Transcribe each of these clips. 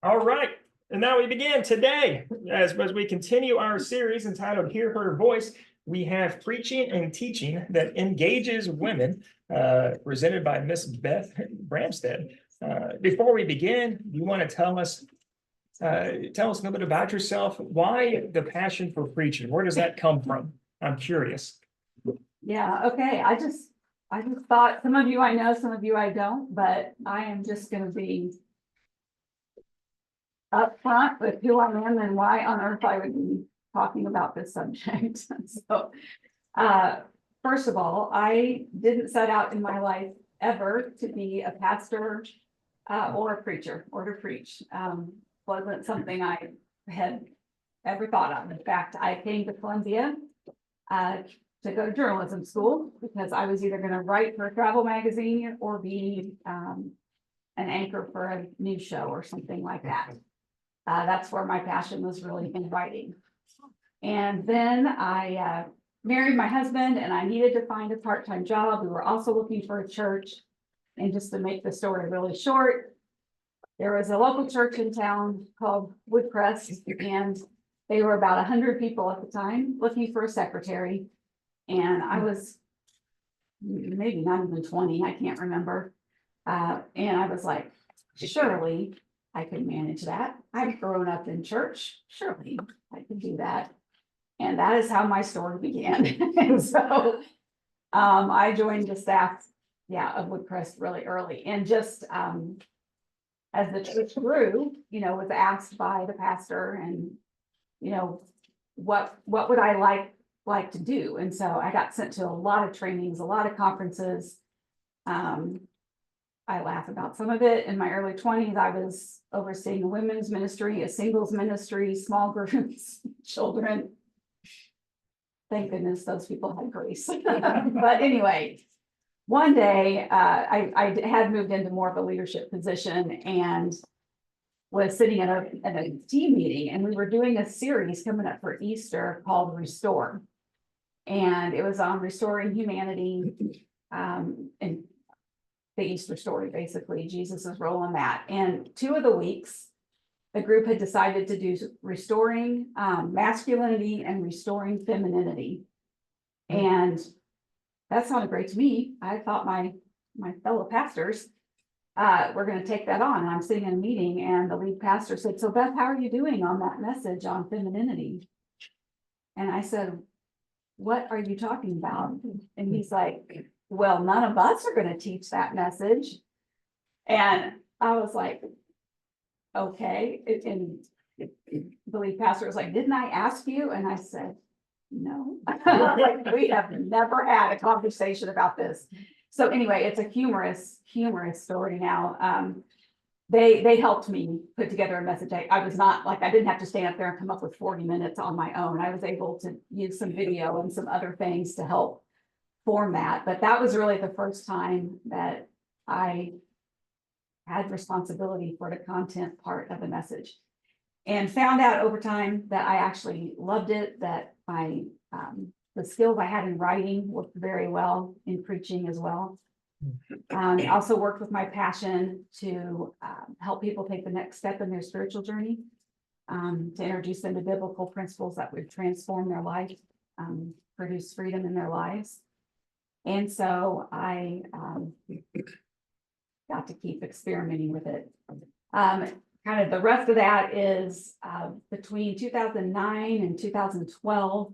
All right, and now we begin today as we continue our series entitled Hear Her Voice. We have preaching and teaching that engages women, presented by Miss Beth Bramstedt. Before we begin, you want to tell us a little bit about yourself? Why the passion for preaching? Where does that come from? I'm curious. Yeah, okay. I just thought some of you I know, some of you I don't, but I am just gonna be upfront with who I am and why on earth I would be talking about this subject. So, first of all, I didn't set out in my life ever to be a pastor or a preacher or to preach. Wasn't something I had ever thought of. In fact, I came to Columbia to go to journalism school because I was either going to write for a travel magazine or be an anchor for a news show or something like that. That's where my passion was really in writing. And then I married my husband and I needed to find a part-time job. We were also looking for a church. And just to make the story really short, there was a local church in town called Woodcrest, and they were about 100 people at the time looking for a secretary. And I was maybe not even 20, I can't remember. And I was like, surely I could manage that. I've grown up in church. Surely I could do that. And that is how my story began. And so I joined the staff, of Woodcrest really early. And just as the church grew, was asked by the pastor and, what would I like to do? And so I got sent to a lot of trainings, a lot of conferences. I laugh about some of it. In my early 20s, I was overseeing a women's ministry, a singles ministry, small groups, children. Thank goodness those people had grace. But anyway, one day I had moved into more of a leadership position and was sitting at a team meeting, and we were doing a series coming up for Easter called Restore. And it was on restoring humanity, and the Easter story, basically, Jesus's role in that. And 2 of the weeks, the group had decided to do restoring masculinity and restoring femininity. And that sounded great to me. I thought my fellow pastors were going to take that on. And I'm sitting in a meeting, and the lead pastor said, "So Beth, how are you doing on that message on femininity?" And I said, "What are you talking about?" And he's like, "Well, none of us are going to teach that message." And I was like, okay. And the lead pastor was like, "Didn't I ask you?" And I said, "No." Like, we have never had a conversation about this. So anyway, it's a humorous story now. They helped me put together a message. I was not like, I didn't have to stand up there and come up with 40 minutes on my own. I was able to use some video and some other things to help form that. But that was really the first time that I had responsibility for the content part of the message, and found out over time that I actually loved it, that the skills I had in writing worked very well in preaching as well. I also worked with my passion to help people take the next step in their spiritual journey, to introduce them to biblical principles that would transform their life, produce freedom in their lives. And so I got to keep experimenting with it. Kind of the rest of that is between 2009 and 2012.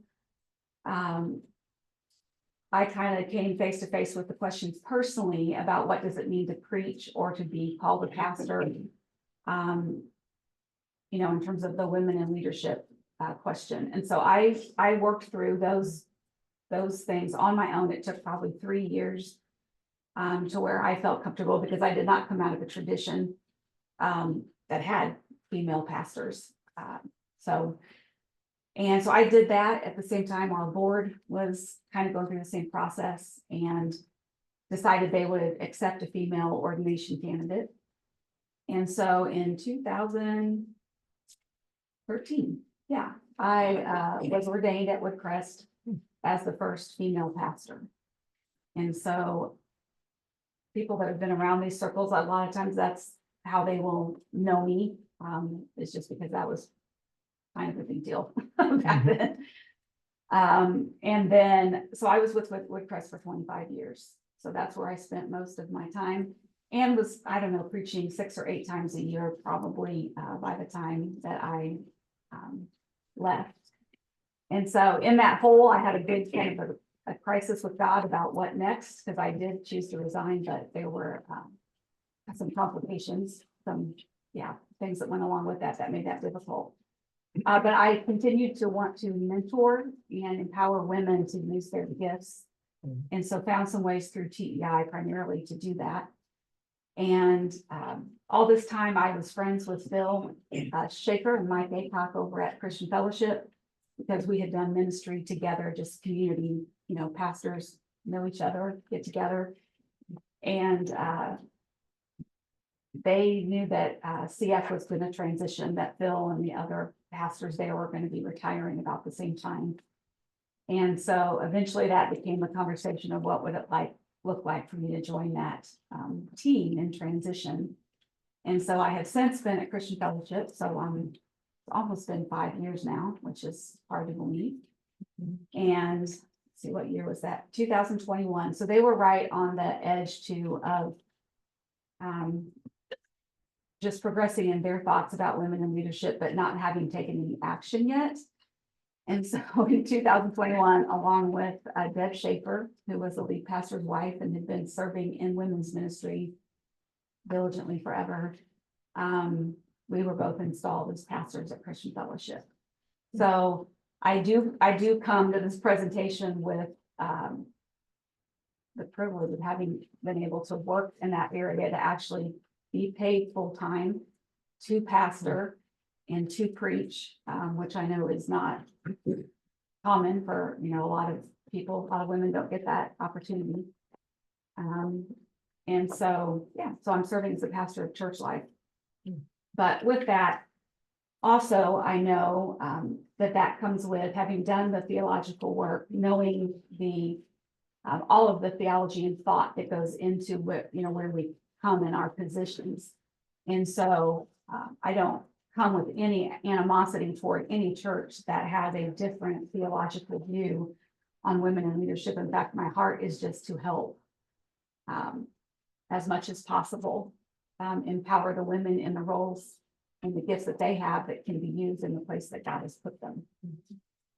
I kind of came face to face with the questions personally about what does it mean to preach or to be called a pastor, in terms of the women in leadership question. And so I worked through those things on my own. It took probably 3 years to where I felt comfortable, because I did not come out of a tradition that had female pastors. So I did that. At the same time, our board was kind of going through the same process and decided they would accept a female ordination candidate. And so in 2013, I was ordained at Woodcrest as the first female pastor. And so people that have been around these circles, a lot of times that's how they will know me, It's just because that was kind of a big deal back then. And then, so I was with Woodcrest for 25 years. So that's where I spent most of my time, and was, I don't know, preaching 6 or 8 times a year, probably, by the time that I left. And so in that hole, I had a big kind of a crisis with God about what next, because I did choose to resign, but there were some complications, some, things that went along with that made that difficult. But I continued to want to mentor and empower women to use their gifts. And so found some ways through TEI primarily to do that. And all this time I was friends with Phil Schaefer and Mike Aycock over at Christian Fellowship, because we had done ministry together, just community, pastors know each other, get together. And they knew that CF was going to transition, that Phil and the other pastors there were going to be retiring about the same time. And so eventually that became a conversation of what would it look like for me to join that team in transition. And so I have since been at Christian Fellowship, so it's almost been 5 years now, which is hard to believe. And let's see, what year was that? 2021. So they were right on the edge too of just progressing in their thoughts about women in leadership, but not having taken any action yet. And so in 2021, along with Deb Schaefer, who was the lead pastor's wife and had been serving in women's ministry diligently forever, we were both installed as pastors at Christian Fellowship. So I do come to this presentation with the privilege of having been able to work in that area, to actually be paid full-time to pastor and to preach, which I know is not common for, a lot of people. A lot of women don't get that opportunity. And so, so I'm serving as a pastor of Church Life. But with that, also, I know that comes with having done the theological work, knowing the all of the theology and thought that goes into where we come in our positions. And so I don't come with any animosity toward any church that has a different theological view on women in leadership. In fact, my heart is just to help as much as possible, empower the women in the roles and the gifts that they have that can be used in the place that God has put them.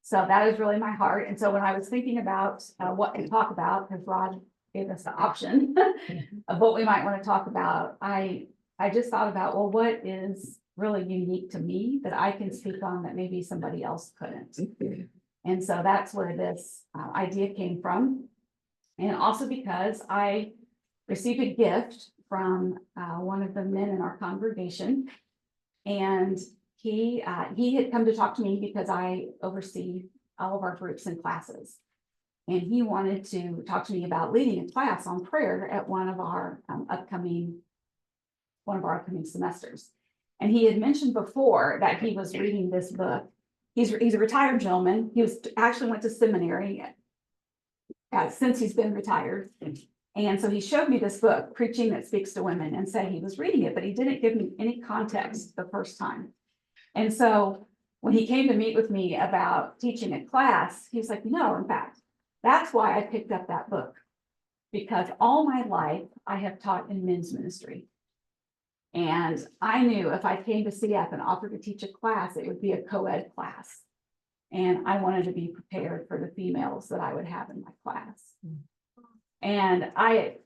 So that is really my heart. And so when I was thinking about what to talk about, because Rod gave us the option of what we might want to talk about, I just thought about, well, what is really unique to me that I can speak on that maybe somebody else couldn't. And so that's where this idea came from. And also because I received a gift from one of the men in our congregation. And he had come to talk to me because I oversee all of our groups and classes. And he wanted to talk to me about leading a class on prayer at one of our upcoming semesters. And he had mentioned before that he was reading this book. He's a retired gentleman. He actually went to seminary since he's been retired. And so he showed me this book, Preaching That Speaks to Women, and said he was reading it, but he didn't give me any context the first time. And so when he came to meet with me about teaching a class, he's like, in fact, that's why I picked up that book, because all my life I have taught in men's ministry. And I knew if I came to CF and offered to teach a class, it would be a co-ed class. And I wanted to be prepared for the females that I would have in my class. And I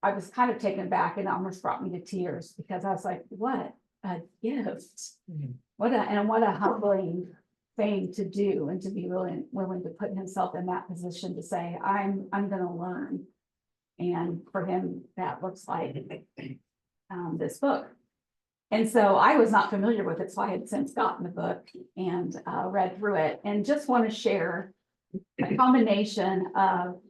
was kind of taken aback, and it almost brought me to tears, because I was like, what a gift. What a humbling thing to do, and to be willing to put himself in that position to say, I'm going to learn. And for him, that looks like this book. And so I was not familiar with it, so I had since gotten the book and read through it, and just want to share a combination of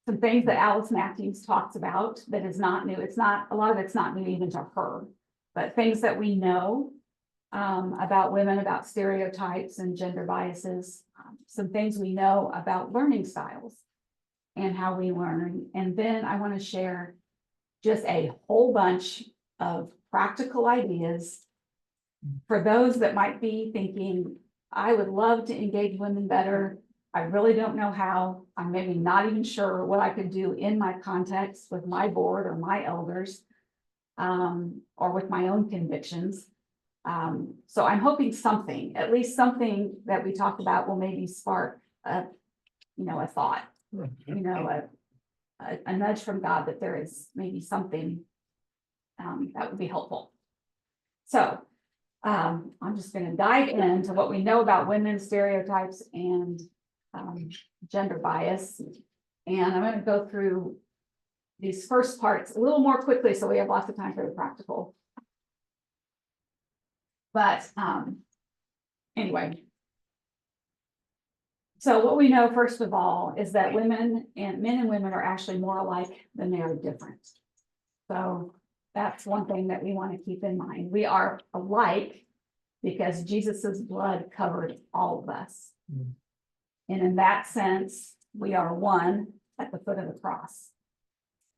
some things that Alice Matthews talks about that is not new. A lot of it's not new even to her, but things that we know about women, about stereotypes and gender biases, some things we know about learning styles and how we learn. And then I want to share just a whole bunch of practical ideas for those that might be thinking, I would love to engage women better. I really don't know how. I'm maybe not even sure what I could do in my context with my board or my elders, or with my own convictions. So I'm hoping something, at least something that we talked about will maybe spark a thought, a nudge from God that there is maybe something that would be helpful. So I'm just going to dive into what we know about women's stereotypes and gender bias. And I'm going to go through these first parts a little more quickly so we have lots of time for the practical. But anyway, so what we know first of all is that men and women are actually more alike than they are different. So that's one thing that we want to keep in mind. We are alike because Jesus's blood covered all of us. Mm-hmm. And in that sense, we are one at the foot of the cross.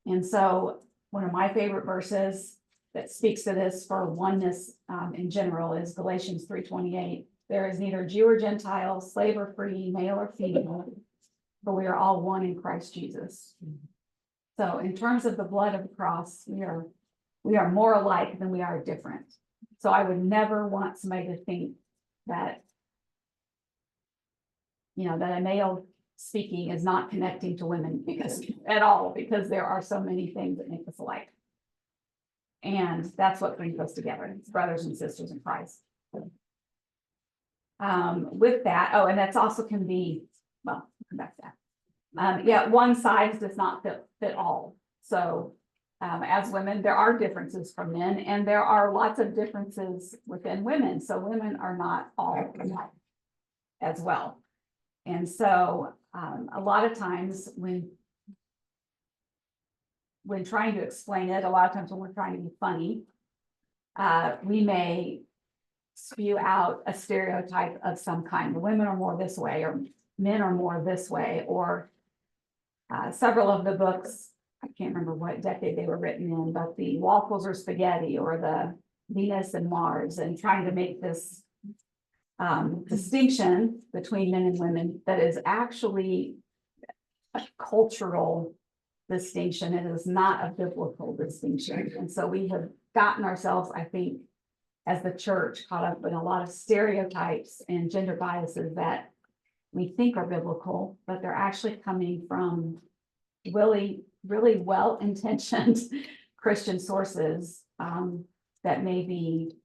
And so one of my favorite verses that speaks to this for oneness in general is Galatians 3:28. There is neither Jew or Gentile, slave or free, male or female, but we are all one in Christ Jesus. So in terms of the blood of the cross, we are more alike than we are different. So I would never want somebody to think that, that a male speaking is not connecting to women because there are so many things that make us alike. And that's what brings us together. It's brothers and sisters in Christ. With that, and that's also can be, well, I'll come back to that. One size does not fit all. So as women, there are differences from men, and there are lots of differences within women. So women are not all alike as well. And so a lot of times when trying to explain it, a lot of times when we're trying to be funny, we may spew out a stereotype of some kind. The women are more this way, or men are more this way, or several of the books, I can't remember what decade they were written in, but the waffles or spaghetti, or the Venus and Mars, and trying to make this distinction between men and women that is actually a cultural distinction. It is not a biblical distinction. And so we have gotten ourselves, I think, as the church, caught up in a lot of stereotypes and gender biases that we think are biblical, but they're actually coming from really, really well-intentioned Christian sources that may be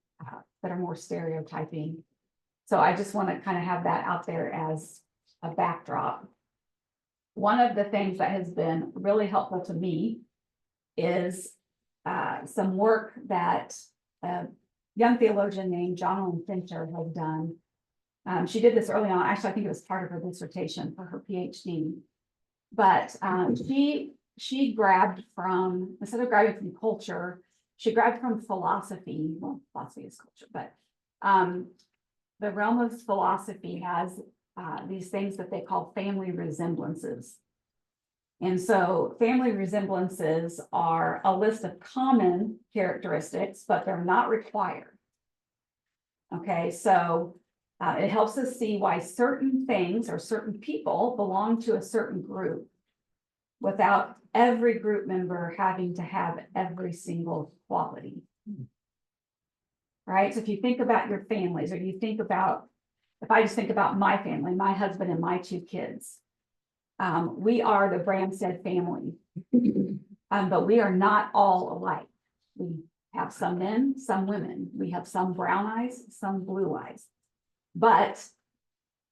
that are more stereotyping. So I just want to kind of have that out there as a backdrop. One of the things that has been really helpful to me is some work that a young theologian named Jonathan Fincher has done. She did this early on. Actually, I think it was part of her dissertation for her PhD. But she grabbed from, instead of grabbing from culture, she grabbed from philosophy. Well, philosophy is culture, but the realm of philosophy has these things that they call family resemblances. And so family resemblances are a list of common characteristics, but they're not required. Okay, so it helps us see why certain things or certain people belong to a certain group without every group member having to have every single quality. Right, so if you think about your families, or you think about, if I just think about my family, my husband and my 2 kids, we are the Bramstedt family, but we are not all alike. We have some men, some women. We have some brown eyes, some blue eyes. But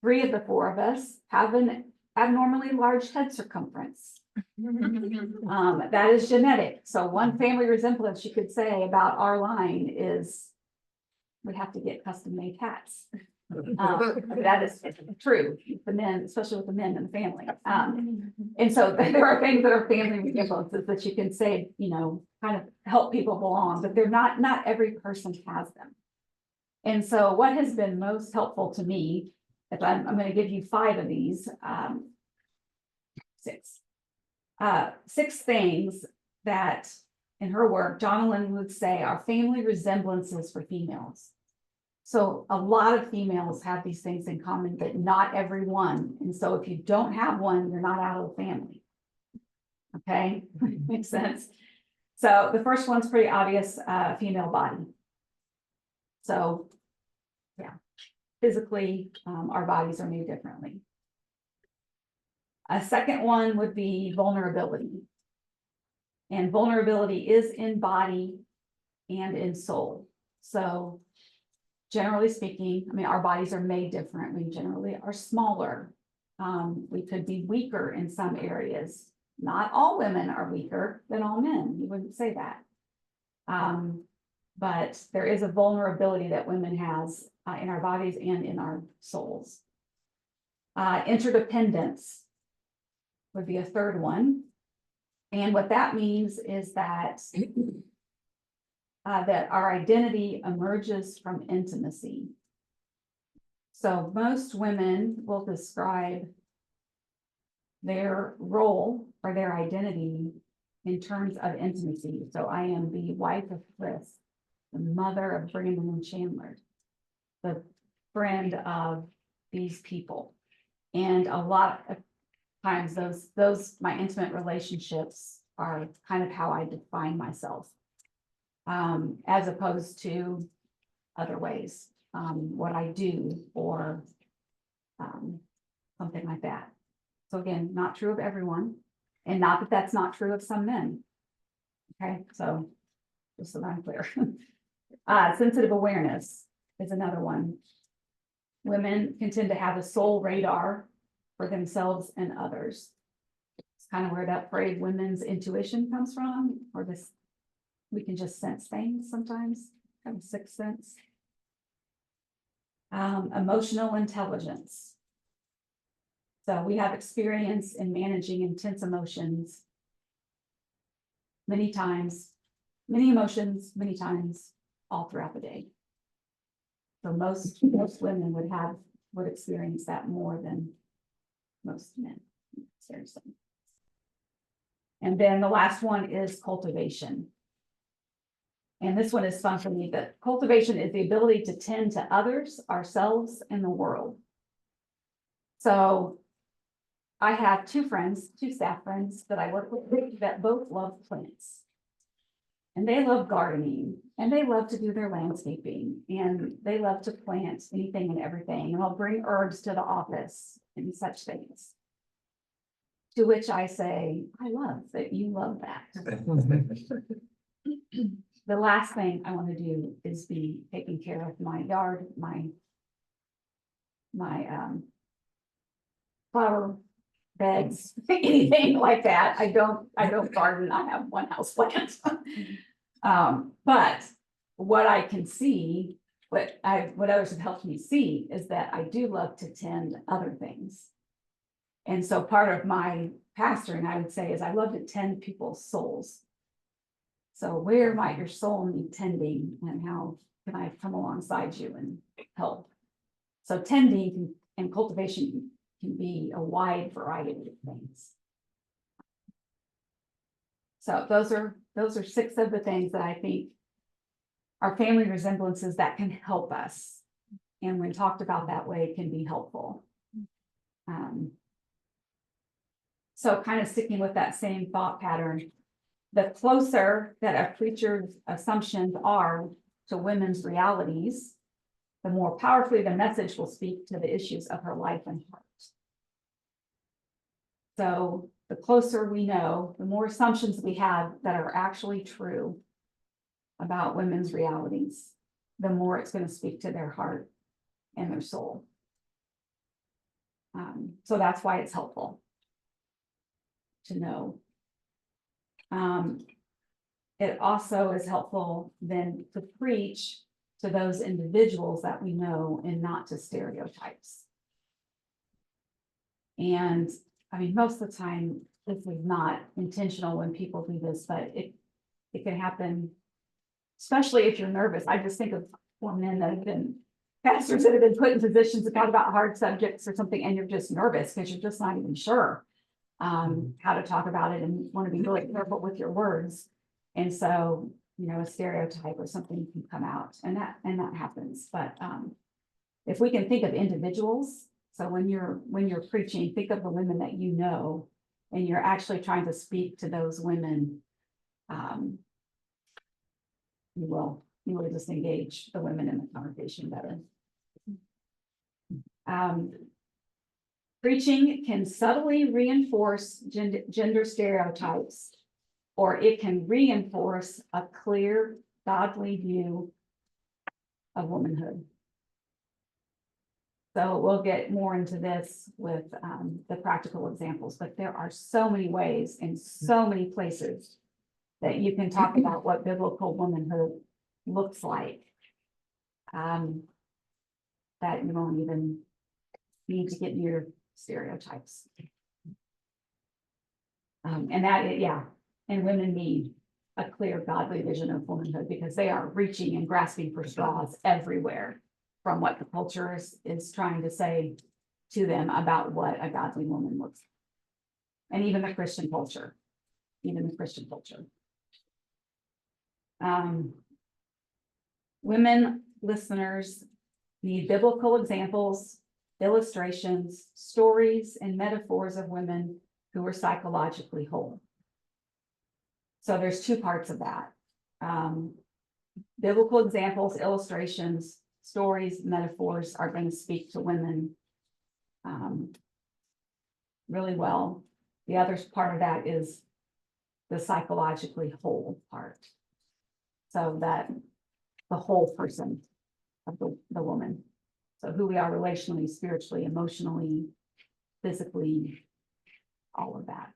3 of the 4 of us have an abnormally large head circumference. That is genetic. So one family resemblance you could say about our line is we have to get custom-made hats. That is true, the men, especially with the men in the family. And so there are things that are family resemblances that you can say, kind of help people belong, but they're not every person has them. And so what has been most helpful to me, if I'm going to give you 5 of these, 6 things that in her work, Jonalyn would say our family resemblances for females. So a lot of females have these things in common, but not everyone. And so if you don't have one, you're not out of the family. Okay, makes sense. So the first one's pretty obvious, female body. So, yeah, physically, our bodies are made differently. A second one would be vulnerability. And vulnerability is in body and in soul. So generally speaking, I mean, our bodies are made different. We generally are smaller. We could be weaker in some areas. Not all women are weaker than all men. You wouldn't say that. But there is a vulnerability that women has in our bodies and in our souls. Interdependence would be a third one. And what that means is that that our identity emerges from intimacy. So most women will describe their role or their identity in terms of intimacy. So I am the wife of Chris, the mother of Brandon and Chandler, the friend of these people. And a lot of times those my intimate relationships are kind of how I define myself, as opposed to other ways, what I do or something like that. So again, not true of everyone, and not that that's not true of some men. Okay, so just so that I'm clear. Sensitive awareness is another one. Women can tend to have a soul radar for themselves and others. It's kind of where that phrase women's intuition comes from, or this, we can just sense things sometimes, have a sixth sense. Emotional intelligence. So we have experience in managing intense emotions many times, many emotions, many times, all throughout the day. So most women would experience that more than most men. Seriously. And then the last one is cultivation. And this one is fun for me, but cultivation is the ability to tend to others, ourselves, and the world. So I have two staff friends that I work with that both love plants. And they love gardening, and they love to do their landscaping, and they love to plant anything and everything. And I'll bring herbs to the office and such things. To which I say, I love that you love that. The last thing I want to do is be taking care of my yard, my flower beds, anything like that. I don't garden. I have one house plant. But what I can see, what others have helped me see is that I do love to tend other things. And so part of my pastoring, I would say, is I love to tend people's souls. So where might your soul need tending, and how can I come alongside you and help? So tending and cultivation can be a wide variety of things. So those are 6 of the things that I think are family resemblances that can help us. And when talked about that way, can be helpful. So kind of sticking with that same thought pattern, the closer that a preacher's assumptions are to women's realities, the more powerfully the message will speak to the issues of her life and heart. So the closer we know, the more assumptions we have that are actually true about women's realities, the more it's going to speak to their heart and their soul. So that's why it's helpful to know. It also is helpful then to preach to those individuals that we know and not to stereotypes. And I mean, most of the time, this is not intentional when people do this, but it can happen, especially if you're nervous. I just think of 4 men that have been pastors that have been put in positions to talk about hard subjects or something, and you're just nervous because you're just not even sure how to talk about it and want to be really careful with your words. And so, a stereotype or something can come out, and that happens, but, if we can think of individuals, so when you're preaching, think of the women that you know, and you're actually trying to speak to those women, you will just engage the women in the congregation better. Preaching can subtly reinforce gender stereotypes, or it can reinforce a clear, godly view of womanhood. So we'll get more into this with the practical examples, but there are so many ways and so many places that you can talk about what biblical womanhood looks like. That you don't even need to get your stereotypes. And women need a clear godly vision of womanhood, because they are reaching and grasping for straws everywhere from what the culture is trying to say to them about what a godly woman looks like. And even the Christian culture. Women listeners need biblical examples, illustrations, stories, and metaphors of women who are psychologically whole. So there's two parts of that. Biblical examples, illustrations, stories, metaphors are going to speak to women really well. The other part of that is the psychologically whole part. So that the whole person of the woman. So who we are relationally, spiritually, emotionally, physically, all of that.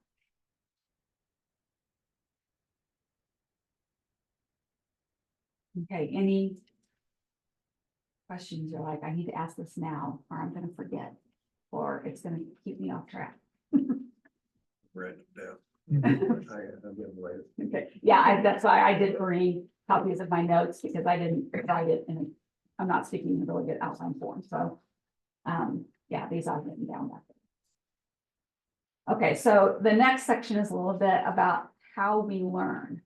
Okay, any questions? You're like, I need to ask this now, or I'm going to forget, or it's going to keep me off track. Write it down. I'll get them later. Okay, yeah, that's why I did bring copies of my notes, because I didn't write it in I'm not speaking in a really good outline form, so yeah, these are written down back there. Okay, so the next section is a little bit about how we learn.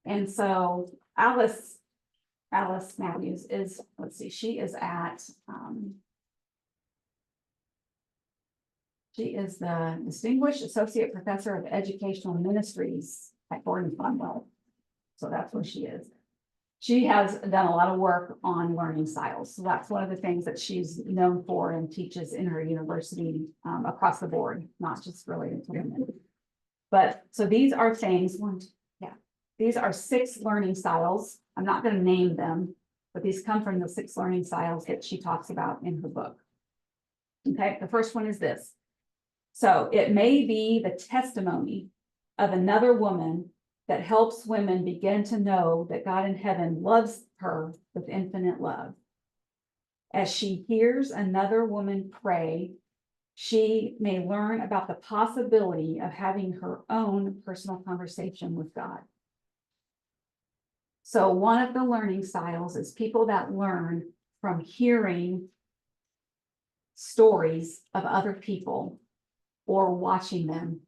And so Alice Matthews is, let's see, she is the Distinguished Associate Professor of Educational Ministries at Gordon Conwell. So that's where she is. She has done a lot of work on learning styles. So that's one of the things that she's known for and teaches in her university across the board, not just related to women. But so these are things, these are 6 learning styles. I'm not going to name them, but these come from the 6 learning styles that she talks about in her book. Okay, the first one is this. So it may be the testimony of another woman that helps women begin to know that God in heaven loves her with infinite love. As she hears another woman pray, she may learn about the possibility of having her own personal conversation with God. So one of the learning styles is people that learn from hearing stories of other people or watching them.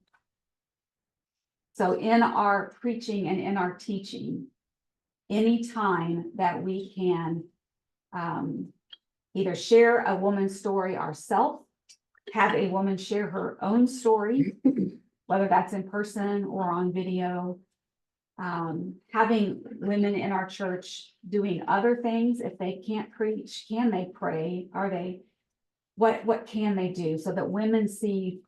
So in our preaching and in our teaching, anytime that we can either share a woman's story ourselves, have a woman share her own story, whether that's in person or on video, having women in our church doing other things. If they can't preach, can they pray? What can they do so that women see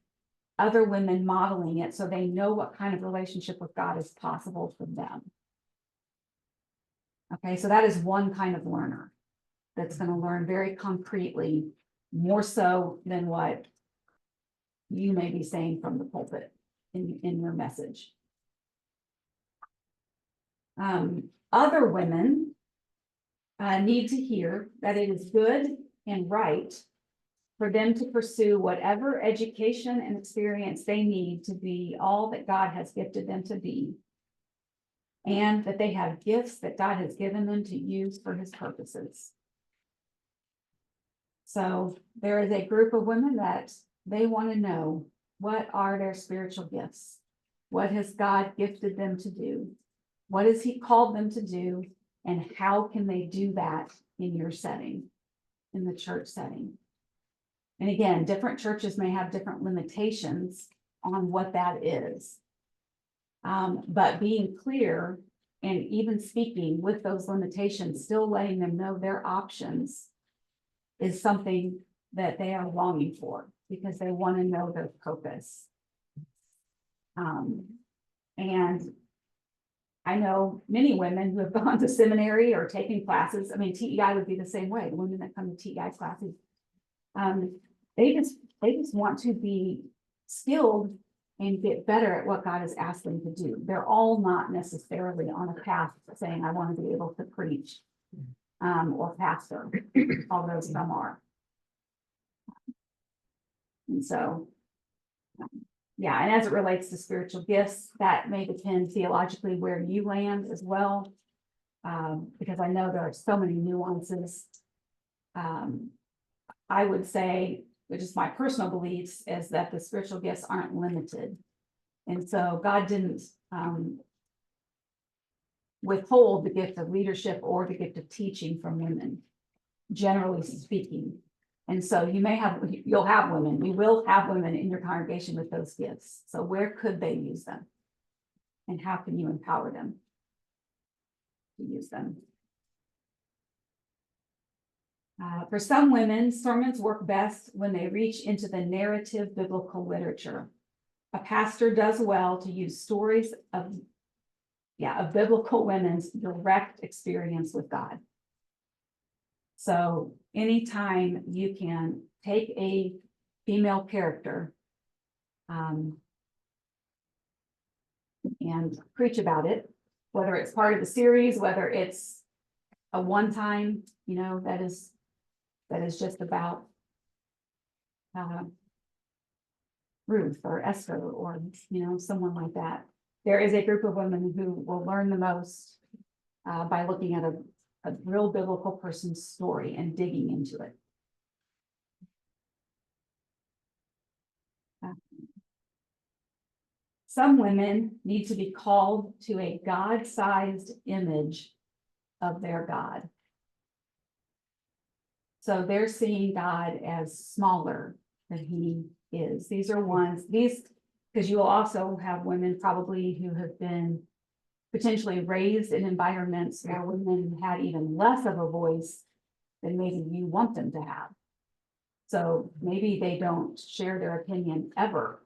other women modeling it, so they know what kind of relationship with God is possible for them? Okay, so that is one kind of learner that's going to learn very concretely, more so than what you may be saying from the pulpit in your message. Other women need to hear that it is good and right for them to pursue whatever education and experience they need to be all that God has gifted them to be, and that they have gifts that God has given them to use for his purposes. So there is a group of women that they want to know, what are their spiritual gifts? What has God gifted them to do? What has he called them to do? And how can they do that in your setting, in the church setting? And again, different churches may have different limitations on what that is. But being clear and even speaking with those limitations, still letting them know their options is something that they are longing for because they want to know their purpose. And I know many women who have gone to seminary or taken classes. I mean, TEI would be the same way. The women that come to TEI classes, they just want to be skilled and get better at what God has asked them to do. They're all not necessarily on a path saying, I want to be able to preach or pastor, although some are. And so, yeah, and as it relates to spiritual gifts, that may depend theologically where you land as well, because I know there are so many nuances. I would say, which is my personal beliefs, is that the spiritual gifts aren't limited. And so God didn't withhold the gift of leadership or the gift of teaching from women, generally speaking. And so you'll have women, we will have women in your congregation with those gifts. So where could they use them? And how can you empower them to use them? For some women, sermons work best when they reach into the narrative biblical literature. A pastor does well to use stories of biblical women's direct experience with God. So anytime you can take a female character and preach about it, whether it's part of the series, whether it's a one-time, that is just about Ruth or Esther or, someone like that. There is a group of women who will learn the most by looking at a real biblical person's story and digging into it. Some women need to be called to a God-sized image of their God. So they're seeing God as smaller than he is. These are ones, because you will also have women probably who have been potentially raised in environments where women had even less of a voice than maybe you want them to have. So maybe they don't share their opinion ever.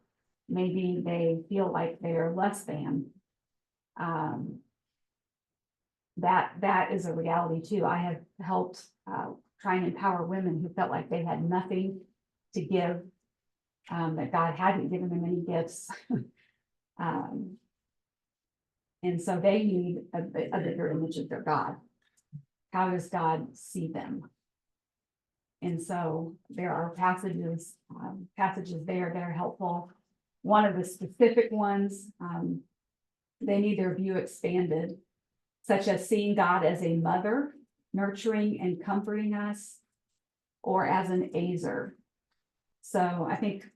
Maybe they feel like they're less than. That is a reality too. I have helped try and empower women who felt like they had nothing to give, that God hadn't given them any gifts. And so they need a bigger image of their God. How does God see them? And so there are passages there that are helpful. One of the specific ones, they need their view expanded, such as seeing God as a mother, nurturing and comforting us, or as an Azer. So I think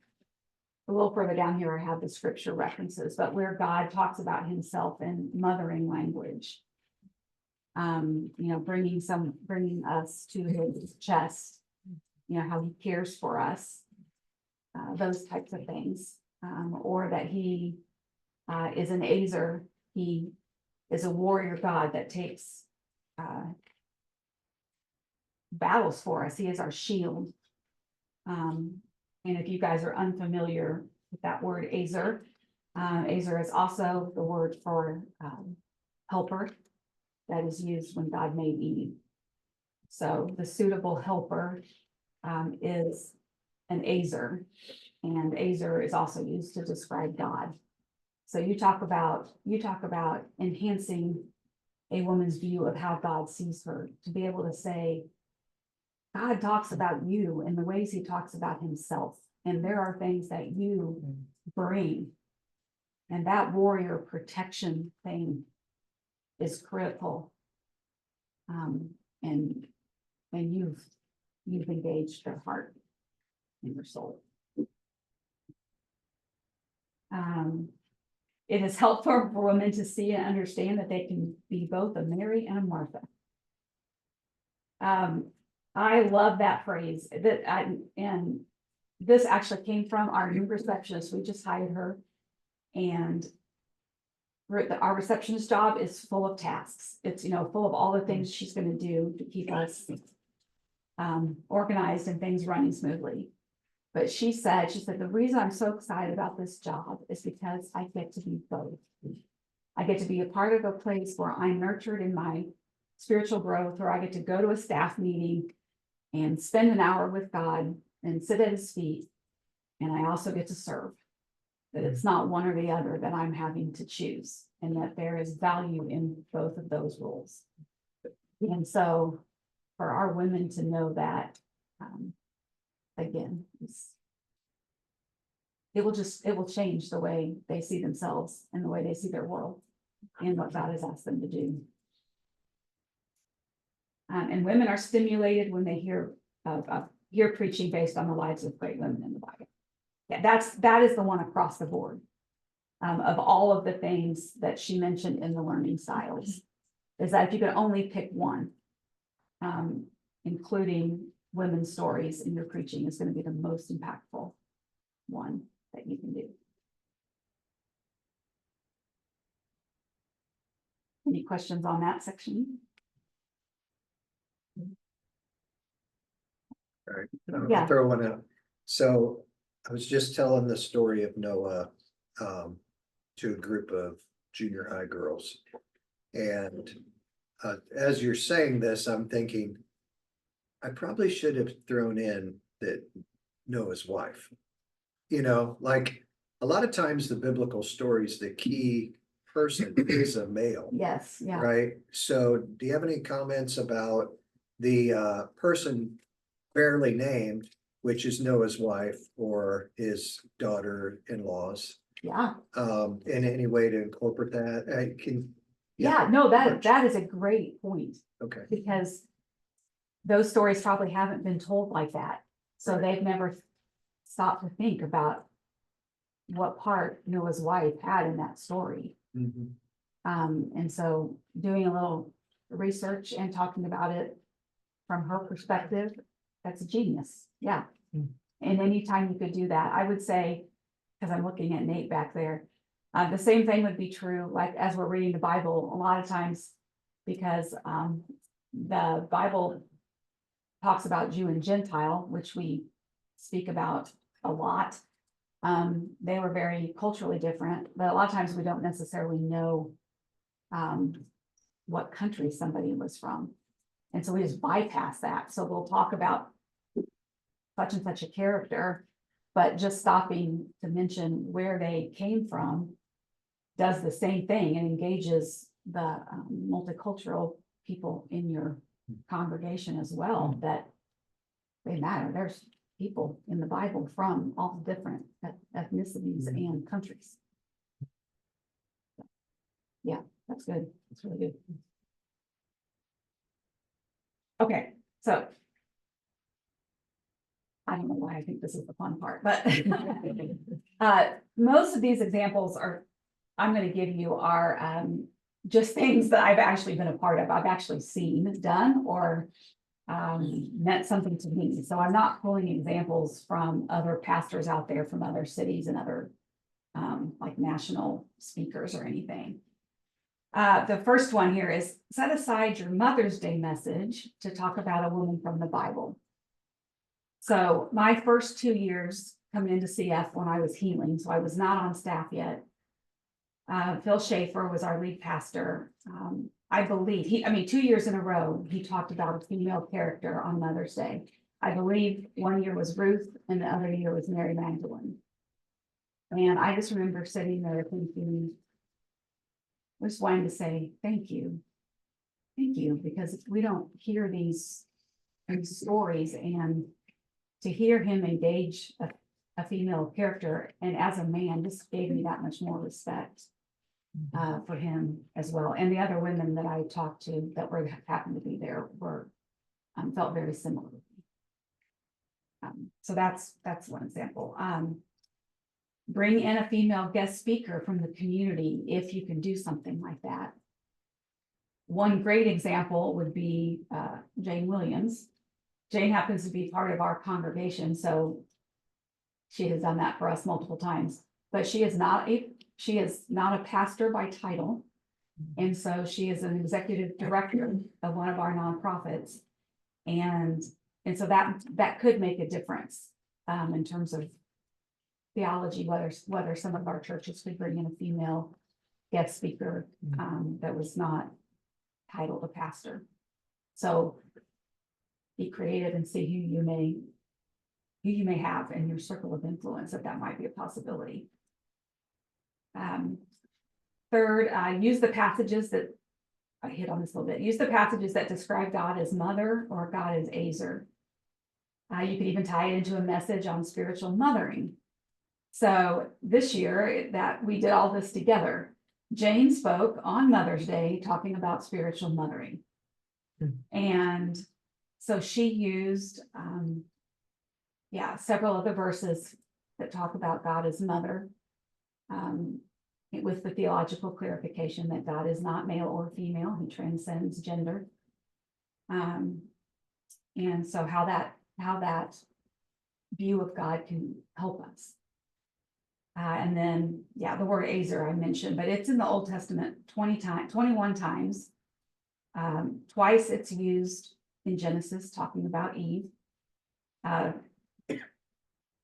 a little further down here, I have the scripture references, but where God talks about himself in mothering language, bringing us to his chest, how he cares for us, those types of things, or that he is an Azer. He is a warrior God that takes battles for us. He is our shield. And if you guys are unfamiliar with that word Azer, Azer is also the word for helper that is used when God made Eve. So the suitable helper is an Azer, and Azer is also used to describe God. So you talk about enhancing a woman's view of how God sees her, to be able to say, God talks about you in the ways he talks about himself. And there are things that you bring. And that warrior protection thing is critical. And you've engaged their heart and their soul. It is helpful for women to see and understand that they can be both a Mary and a Martha. I love that phrase and this actually came from our new receptionist. We just hired her. And our receptionist job is full of tasks. It's, full of all the things she's gonna do to keep us organized and things running smoothly. But she said, the reason I'm so excited about this job is because I get to be both. I get to be a part of a place where I'm nurtured in my spiritual growth, or I get to go to a staff meeting and spend an hour with God and sit at his feet. And I also get to serve. That it's not one or the other that I'm having to choose, and that there is value in both of those roles. And so for our women to know that, again, it will change the way they see themselves and the way they see their world and what God has asked them to do. And women are stimulated when they hear preaching based on the lives of great women in the Bible. Yeah, that is the one across the board. Of all of the things that she mentioned in the learning styles, is that if you could only pick one, including women's stories in your preaching is going to be the most impactful one that you can do. Any questions on that section? All right, Yeah. I'll throw one out. So I was just telling the story of Noah to a group of junior high girls. And as you're saying this, I'm thinking, I probably should have thrown in that Noah's wife. Like a lot of times the biblical stories, the key person is a male. Yes, yeah. Right? So do you have any comments about the person barely named, which is Noah's wife or his daughter-in-laws? Yeah. In any way to incorporate that? I can. Yeah, no, that is a great point. Okay. Because those stories probably haven't been told like that. So Right. they've never stopped to think about what part Noah's wife had in that story. Mhm. And so doing a little research and talking about it from her perspective, that's a genius. Yeah. Mm. And anytime you could do that, I would say, because I'm looking at Nate back there, the same thing would be true, like as we're reading the Bible, a lot of times, because the Bible talks about Jew and Gentile, which we speak about a lot. They were very culturally different, but a lot of times we don't necessarily know what country somebody was from. And so we just bypass that. So we'll talk about such and such a character, but just stopping to mention where they came from does the same thing and engages the multicultural people in your congregation as well, that they matter. There's people in the Bible from all different ethnicities and countries. Yeah, that's good. That's really good. Okay, so I don't know why I think this is the fun part, but most of these examples I'm going to give you are just things that I've actually been a part of. I've actually seen done or meant something to me. So I'm not pulling examples from other pastors out there from other cities and other like national speakers or anything. The first one here is set aside your Mother's Day message to talk about a woman from the Bible. So my first 2 years coming into CF when I was healing, so I was not on staff yet. Phil Schaefer was our lead pastor. I believe 2 years in a row, he talked about a female character on Mother's Day. I believe one year was Ruth and the other year was Mary Magdalene. And I just remember sitting there thinking, just wanting to say, thank you, because we don't hear these stories, and to hear him engage a female character, and as a man, just gave me that much more respect for him as well. And the other women that I talked to that happened to be there were felt very similar. So that's one example. bring in a female guest speaker from the community if you can do something like that. One great example would be Jane Williams. Jane happens to be part of our congregation, so she has done that for us multiple times. But she is not a pastor by title. And so she is an executive director of one of our nonprofits. And so that could make a difference in terms of theology, whether some of our churches could bring in a female guest speaker that was not titled a pastor. So be creative and see who you may have in your circle of influence, that might be a possibility. Third, use the passages that I hit on this a little bit. Use the passages that describe God as mother or God as Azer. You could even tie it into a message on spiritual mothering. So this year that we did all this together, Jane spoke on Mother's Day talking about spiritual mothering. And so she used, several other verses that talk about God as mother. With the theological clarification that God is not male or female, he transcends gender. And so how that view of God can help us. And then, the word Azer I mentioned, but it's in the Old Testament 21 times. Twice it's used in Genesis, talking about Eve.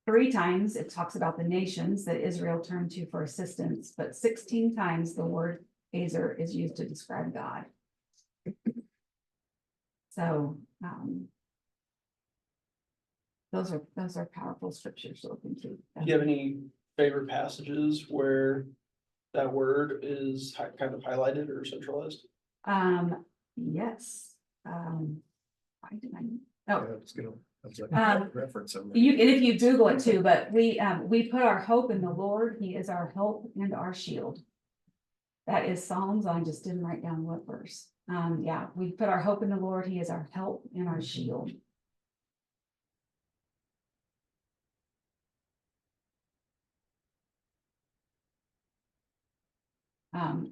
3 times it talks about the nations that Israel turned to for assistance, but 16 times the word Azer is used to describe God. So those are powerful scriptures to look into. Do you have any favorite passages where that word is kind of highlighted or centralized? Yes. Why did I? Yeah, Oh, I was like, reference them. and if you Google it too, but we put our hope in the Lord. He is our help and our shield. That is Psalms. I just didn't write down what verse. We put our hope in the Lord. He is our help and our shield.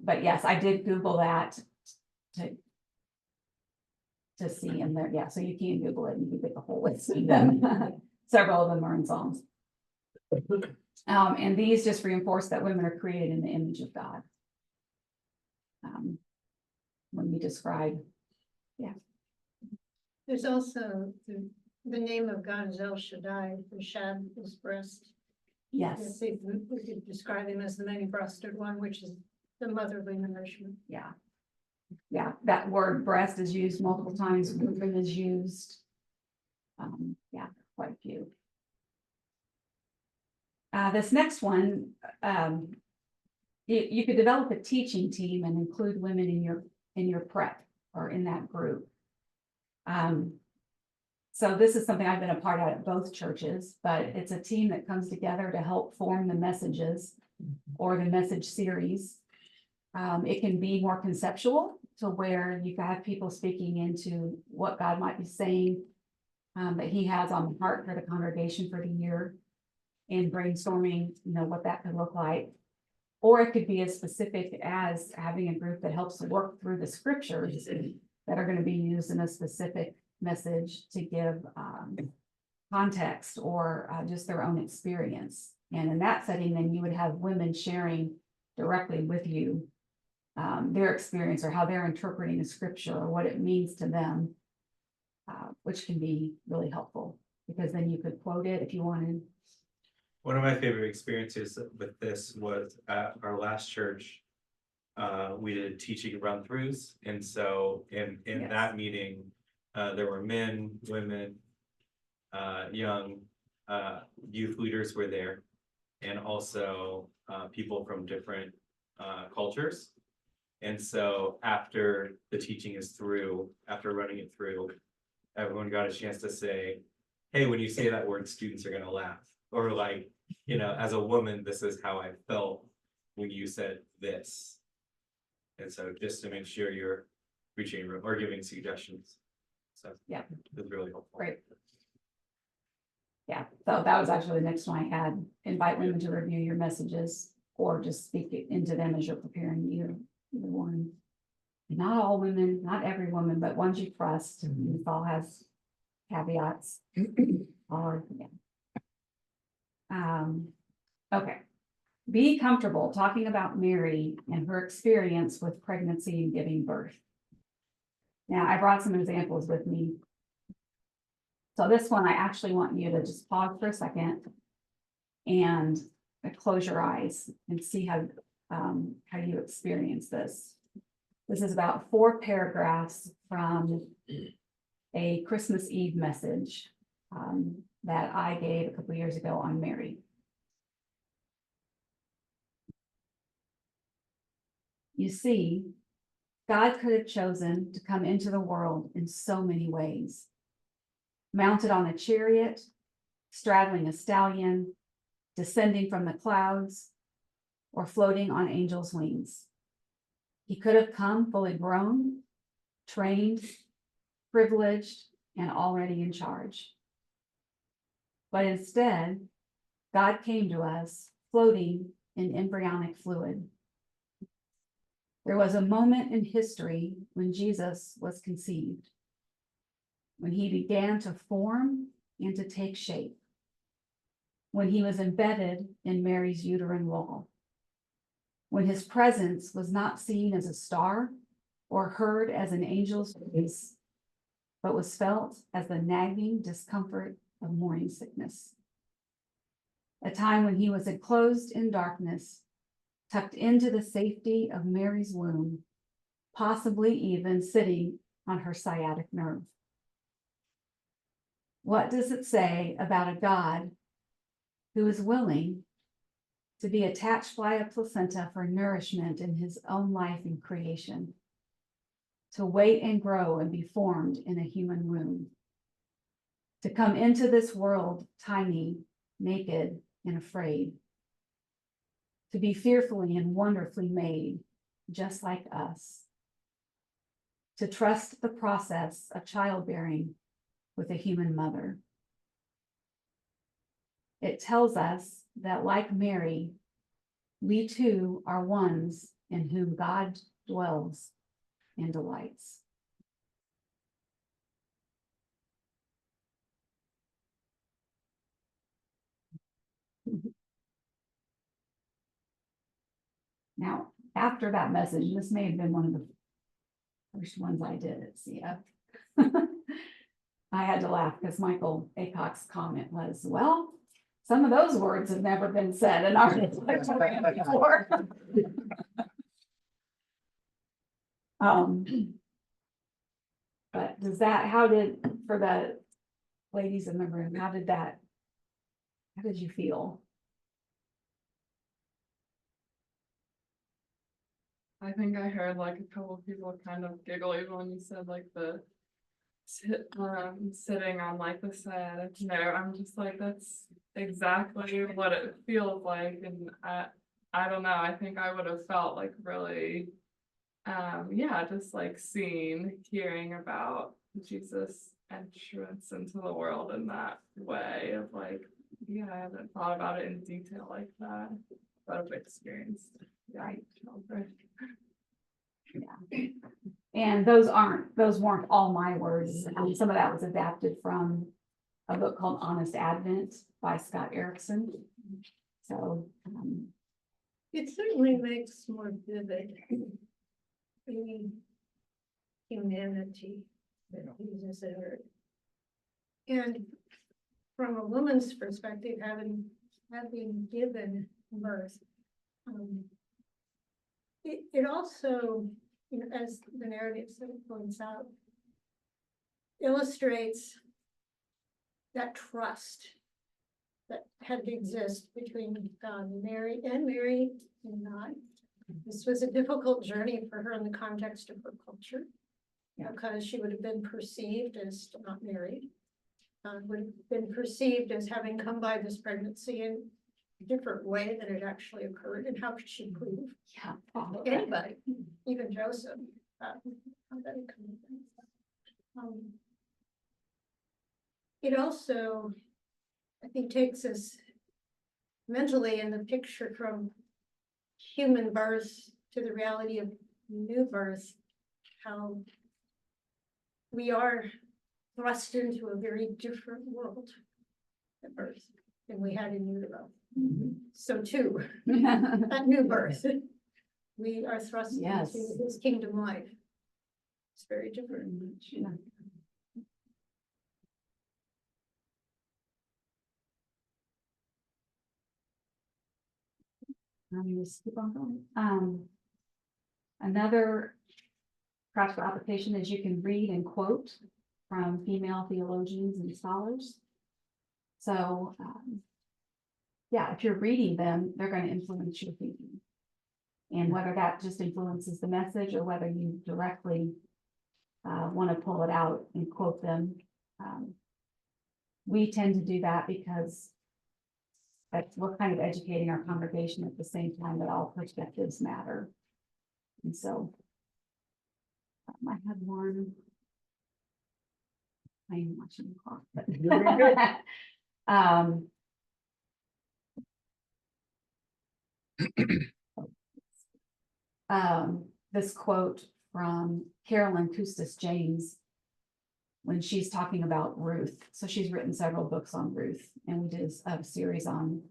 But yes, I did Google that to see in there. So you can Google it and you can get the whole list of them. Several of them are in Psalms. And these just reinforce that women are created in the image of God. When we describe, There's also the name of God is El Shaddai, the Shad is breast. yes, We could describe him as the many-breasted one, which is the motherly nourishment. that word breast is used multiple times. Woman is used. Quite a few. This next one, you could develop a teaching team and include women in your prep or in that group. So this is something I've been a part of at both churches, but it's a team that comes together to help form the messages or the message series. It can be more conceptual to where you have people speaking into what God might be saying that he has on the heart for the congregation for the year and brainstorming, what that could look like. Or it could be as specific as having a group that helps work through the scriptures that are going to be used in a specific message to give context or just their own experience. And in that setting, then you would have women sharing directly with you their experience or how they're interpreting the scripture or what it means to them, which can be really helpful because then you could quote it if you wanted. One of my favorite experiences with this was at our last church. We did teaching run-throughs, and so in Yes. that meeting, there were men, women, young youth leaders were there, and also people from different cultures. And so after the teaching is through, after running it through, everyone got a chance to say, hey, when you say that word, students are gonna laugh. Or like, as a woman, this is how I felt when you said this. And so just to make sure you're reaching or giving suggestions. So Yeah. it's really helpful. Great. Yeah, so that was actually the next one I had, invite women to review your messages or just speak it into them as you're preparing either one. Not all women, not every woman, but ones you trust, this all has caveats. Or, yeah. Okay. Be comfortable talking about Mary and her experience with pregnancy and giving birth. Now, I brought some examples with me. So this one, I actually want you to just pause for a second and close your eyes and see how you experience this. This is about 4 paragraphs from a Christmas Eve message that I gave a couple years ago on Mary. You see, God could have chosen to come into the world in so many ways. Mounted on a chariot, straddling a stallion, descending from the clouds, or floating on angels' wings. He could have come fully grown, trained, privileged, and already in charge. But instead, God came to us floating in embryonic fluid. There was a moment in history when Jesus was conceived, when he began to form and to take shape, when he was embedded in Mary's uterine wall, when his presence was not seen as a star or heard as an angel's voice, but was felt as the nagging discomfort of morning sickness. A time when he was enclosed in darkness, tucked into the safety of Mary's womb, possibly even sitting on her sciatic nerve. What does it say about a God who is willing to be attached by a placenta for nourishment in his own life and creation, to wait and grow and be formed in a human womb, to come into this world tiny, naked, and afraid, to be fearfully and wonderfully made, just like us, to trust the process of childbearing with a human mother. It tells us that, like Mary, we too are ones in whom God dwells and delights. Now, after that message, this may have been one of the first ones I did at CF. I had to laugh because Michael Acock's comment was, well, some of those words have never been said in our before. But does that, for the ladies in the room, how did you feel? I think I heard like a couple of people kind of giggle even when you said like sitting on like the sciatic nerve. I'm just like, that's exactly what it feels like. And I don't know, I think I would have felt like really, yeah, just like hearing about Jesus' entrance into the world in that way of like, yeah, I haven't thought about it in detail like that, but I've experienced, right, childbirth. Yeah. And those weren't all my words. Some of that was adapted from a book called Honest Advent by Scott Erickson. So It certainly makes more vivid the humanity that Jesus entered. And from a woman's perspective, having given birth, it also, as the narrative points out, illustrates that trust that had to exist between God and Mary and God. This was a difficult journey for her in the context of her culture, because she would have been perceived as not married, would have been perceived as having come by this pregnancy in a different way than it actually occurred. And how could she prove? yeah, Anybody, even Joseph, how that had come. It also I think takes us mentally in the picture from human birth to the reality of new birth, how we are thrust into a very different world at birth than we had in utero. So too, at new birth, we are thrust Yes. into his kingdom life. It's very different. Yeah. Just keep on going. Another practical application is you can read and quote from female theologians and scholars. So, yeah, if you're reading them, they're going to influence your thinking. And whether that just influences the message or whether you directly want to pull it out and quote them. We tend to do that because we're kind of educating our congregation at the same time that all perspectives matter. And so I had one. I am watching the clock, but You're doing good. This quote from Carolyn Custis James when she's talking about Ruth. So she's written several books on Ruth, and we did a series on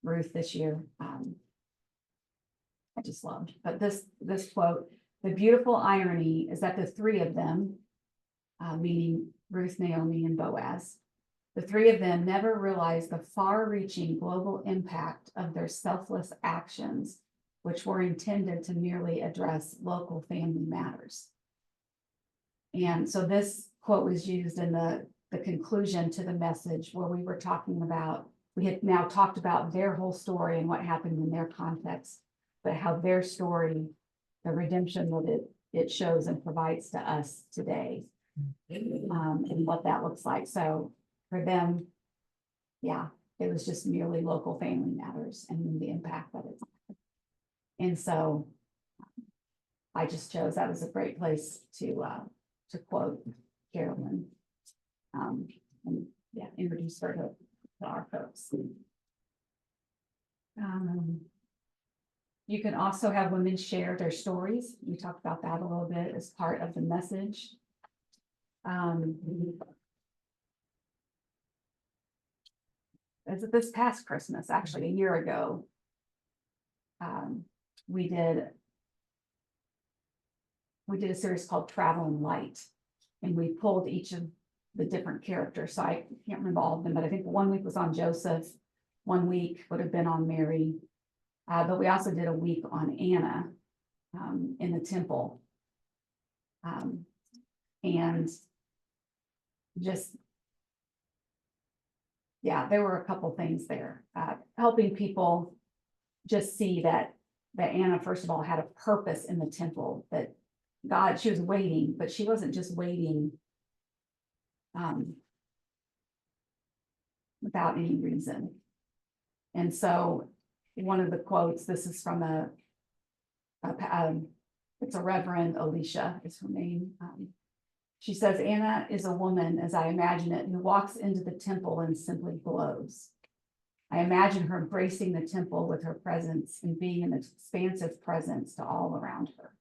Ruth this year. I just loved, but this quote, the beautiful irony is that the three of them, meaning Ruth, Naomi, and Boaz, the three of them never realized the far-reaching global impact of their selfless actions, which were intended to merely address local family matters. And so this quote was used in the conclusion to the message where we were talking about, we had now talked about their whole story and what happened in their context, but how their story, the redemption that it shows and provides to us today, and what that looks like. So for them, yeah, it was just merely local family matters and the impact that it's had. And so I just chose that was a great place to quote Carolyn, and yeah, introduce her to our folks. You can also have women share their stories. We talked about that a little bit as part of the message. As of this past Christmas, actually a year ago, we did a series called Traveling Light, and we pulled each of the different characters. So I can't remember all of them, but I think 1 week was on Joseph, 1 week would have been on Mary, but we also did a week on Anna in the temple, and just, yeah, there were a couple things there, helping people just see that Anna, first of all, had a purpose in the temple, that God, she was waiting, but she wasn't just waiting without any reason. And so one of the quotes, this is from it's a Reverend Alicia is her name. She says, Anna is a woman, as I imagine it, who walks into the temple and simply glows. I imagine her embracing the temple with her presence and being an expansive presence to all around her.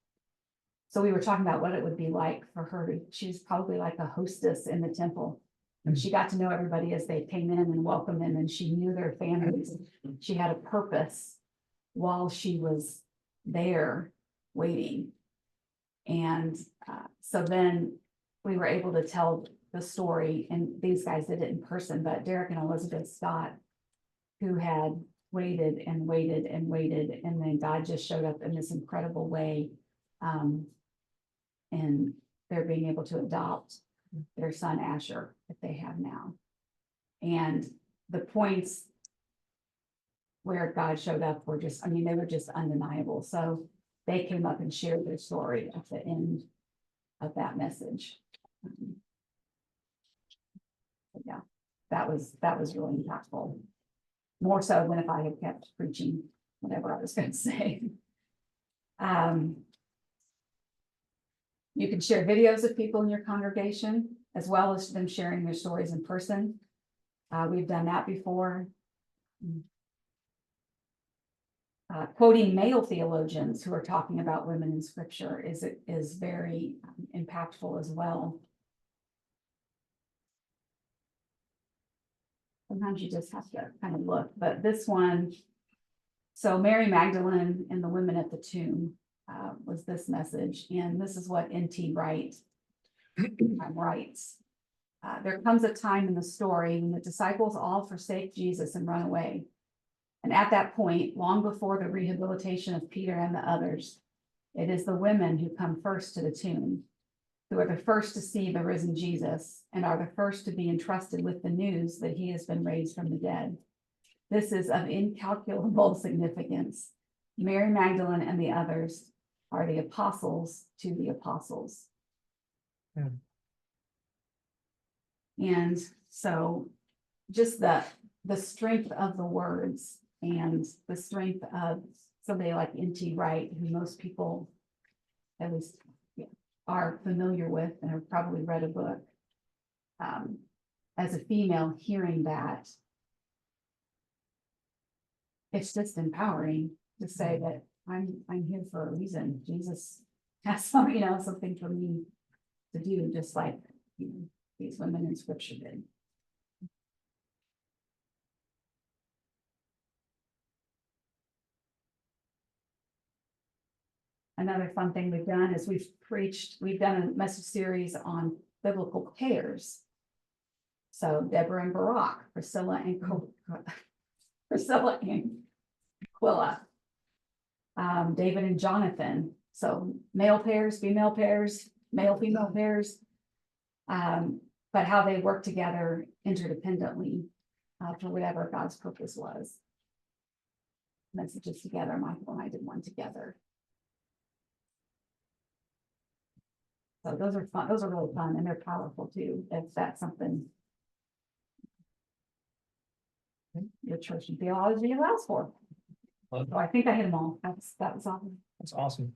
So we were talking about what it would be like for her. She was probably like a hostess in the temple. And she got to know everybody as they came in and welcomed them, and she knew their families. She had a purpose while she was there waiting. And so then we were able to tell the story, and these guys did it in person, but Derek and Elizabeth Scott, who had waited and waited and waited, and then God just showed up in this incredible way. And they're being able to adopt their son Asher that they have now. And the points where God showed up were just, I mean, they were just undeniable. So they came up and shared their story at the end of that message. Yeah, that was really impactful. More so than if I had kept preaching whatever I was going to say. You can share videos of people in your congregation, as well as them sharing their stories in person. We've done that before. Quoting male theologians who are talking about women in scripture is very impactful as well. Sometimes you just have to kind of look, but this one, so Mary Magdalene and the women at the tomb was this message, and this is what N.T. Wright writes. There comes a time in the story when the disciples all forsake Jesus and run away. And at that point, long before the rehabilitation of Peter and the others, it is the women who come first to the tomb, who are the first to see the risen Jesus and are the first to be entrusted with the news that he has been raised from the dead. This is of incalculable significance. Mary Magdalene and the others are the apostles to the apostles. And so just the strength of the words and the strength of somebody like N.T. Wright, who most people at least are familiar with and have probably read a book. As a female hearing that, it's just empowering to say that I'm here for a reason. Jesus has something for me to do, just like these women in scripture did. Another fun thing we've done is we've done a message series on biblical pairs. So Deborah and Barak, Priscilla and Aquila, David and Jonathan. So male pairs, female pairs, male-female pairs, but how they work together interdependently for whatever God's purpose was. Messages together. Michael and I did one together. So those are fun. Those are really fun, and they're powerful too. If that's something your church and theology allows for. So I think I hit them all. That was awesome. That's awesome.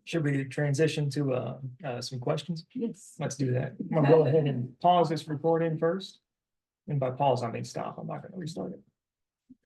Should we transition to some questions? Yes. Let's do that. I'm gonna go ahead and pause this recording first. And by pause, I mean stop. I'm not gonna restart it.